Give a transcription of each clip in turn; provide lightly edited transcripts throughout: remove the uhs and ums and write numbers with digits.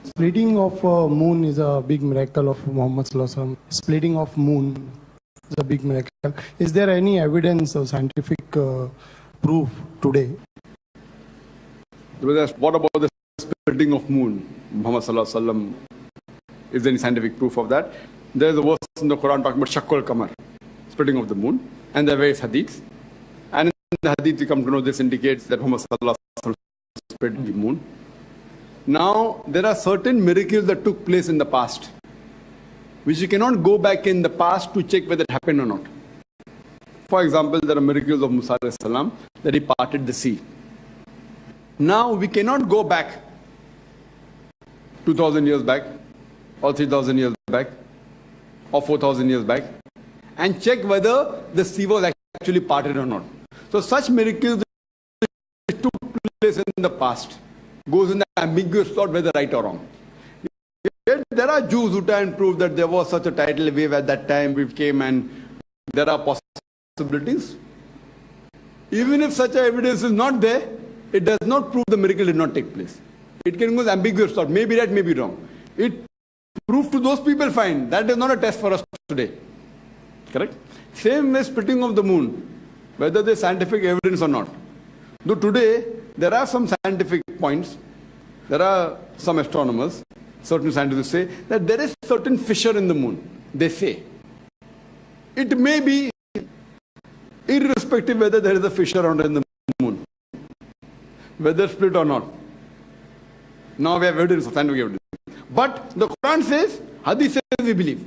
Splitting of moon is a big miracle of Muhammad Sallallahu Alaihi Wasallam. Splitting of moon is a big miracle. Is there any evidence or scientific proof today? What about the splitting of moon? Muhammad Sallallahu Alaihi Wasallam, is there any scientific proof of that? There is a verse in the Quran talking about Shaqqul Qamar, splitting of the moon, and there are various hadiths. And in the hadith we come to know this indicates that Muhammad Sallallahu Alaihi Wasallam split the moon. Now, there are certain miracles that took place in the past, which you cannot go back in the past to check whether it happened or not. For example, there are miracles of Musa alayhi salam, that he parted the sea. Now, we cannot go back 2,000 years back, or 3,000 years back, or 4,000 years back, and check whether the sea was actually parted or not. So, such miracles which took place in the past goes in the ambiguous thought whether right or wrong. Yet there are Jews who try and prove that there was such a tidal wave at that time which came, and there are possibilities. Even if such evidence is not there, it does not prove the miracle did not take place. It can go as ambiguous thought, maybe right, maybe wrong. It proved to those people, fine. That is not a test for us today. Correct? Same way splitting of the moon, whether there is scientific evidence or not. Though today, there are some scientific points, there are some astronomers, certain scientists say that there is certain fissure in the moon. They say it may be irrespective whether there is a fissure under in the moon, whether split or not. Now we have evidence, scientific evidence. But the Quran says, Hadith says we believe.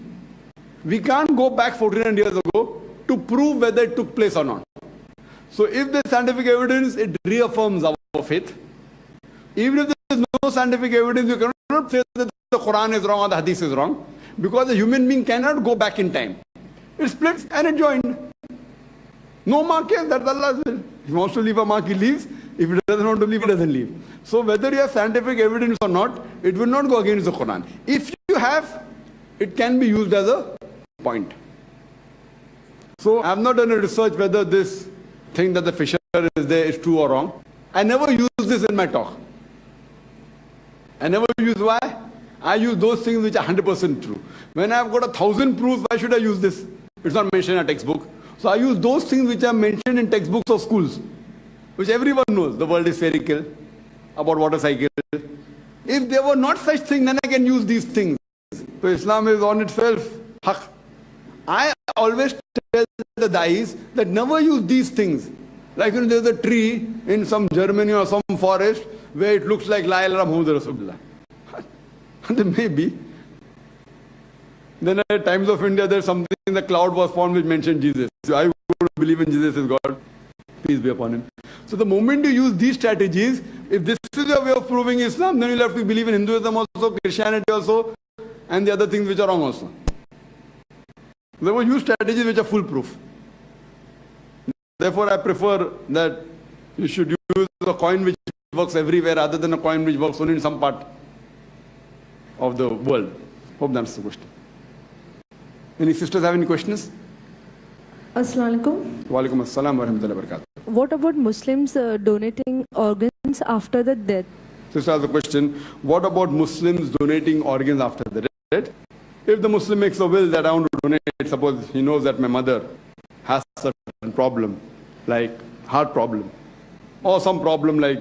We can't go back 1400 years ago to prove whether it took place or not. So if there's scientific evidence, it reaffirms our faith. Even if there is no scientific evidence, you cannot say that the Quran is wrong or the Hadith is wrong, because a human being cannot go back in time. It splits and it joined. No mark here, that's Allah's will. If he wants to leave a mark, he leaves. If he doesn't want to leave, he doesn't leave. So whether you have scientific evidence or not, it will not go against the Quran. If you have, it can be used as a point. So I have not done a research whether this thing that the fissure is there is true or wrong. I never use this in my talk. I never use why? I use those things which are 100% true. When I have got 1,000 proofs, why should I use this? It's not mentioned in a textbook. So I use those things which are mentioned in textbooks of schools, which everyone knows. The world is spherical, about water cycle. If there were not such things, then I can use these things. So Islam is on itself haq. I always tell the dais that never use these things. Like, you know, there's a tree in some Germany or some forest where it looks like La ilaha Muhammad Rasulullah. There may be. Then at times of India, there's something in the cloud was formed which mentioned Jesus. So I would believe in Jesus as God. Peace be upon him. So the moment you use these strategies, if this is your way of proving Islam, then you'll have to believe in Hinduism also, Christianity also, and the other things which are wrong also. There were use strategies which are foolproof. Therefore, I prefer that you should use a coin which works everywhere rather than a coin which works only in some part of the world. Hope that answers the question. Any sisters have any questions? Assalamu alaikum. Wa alaikum assalam wa rahmatullahi wa barakatuh. What about Muslims donating organs after the death? Sister has a question. What about Muslims donating organs after the death? If the Muslim makes a will that I want to donate, suppose he knows that my mother has a certain problem, like heart problem, or some problem like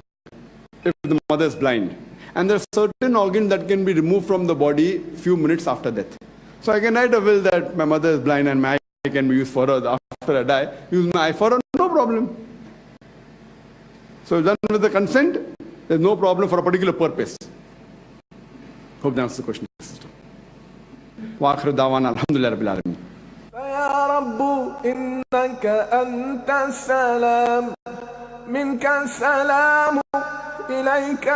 if the mother is blind, and there's certain organ that can be removed from the body few minutes after death. So I can write a will that my mother is blind and my eye can be used for her after I die, use my eye for her, no problem. So done with the consent, there's no problem for a particular purpose. Hope that answers the question, sister. وآخر دعوانا الحمد لله رب العالمين. يا رب إنك أنت السلام منك السلام إليك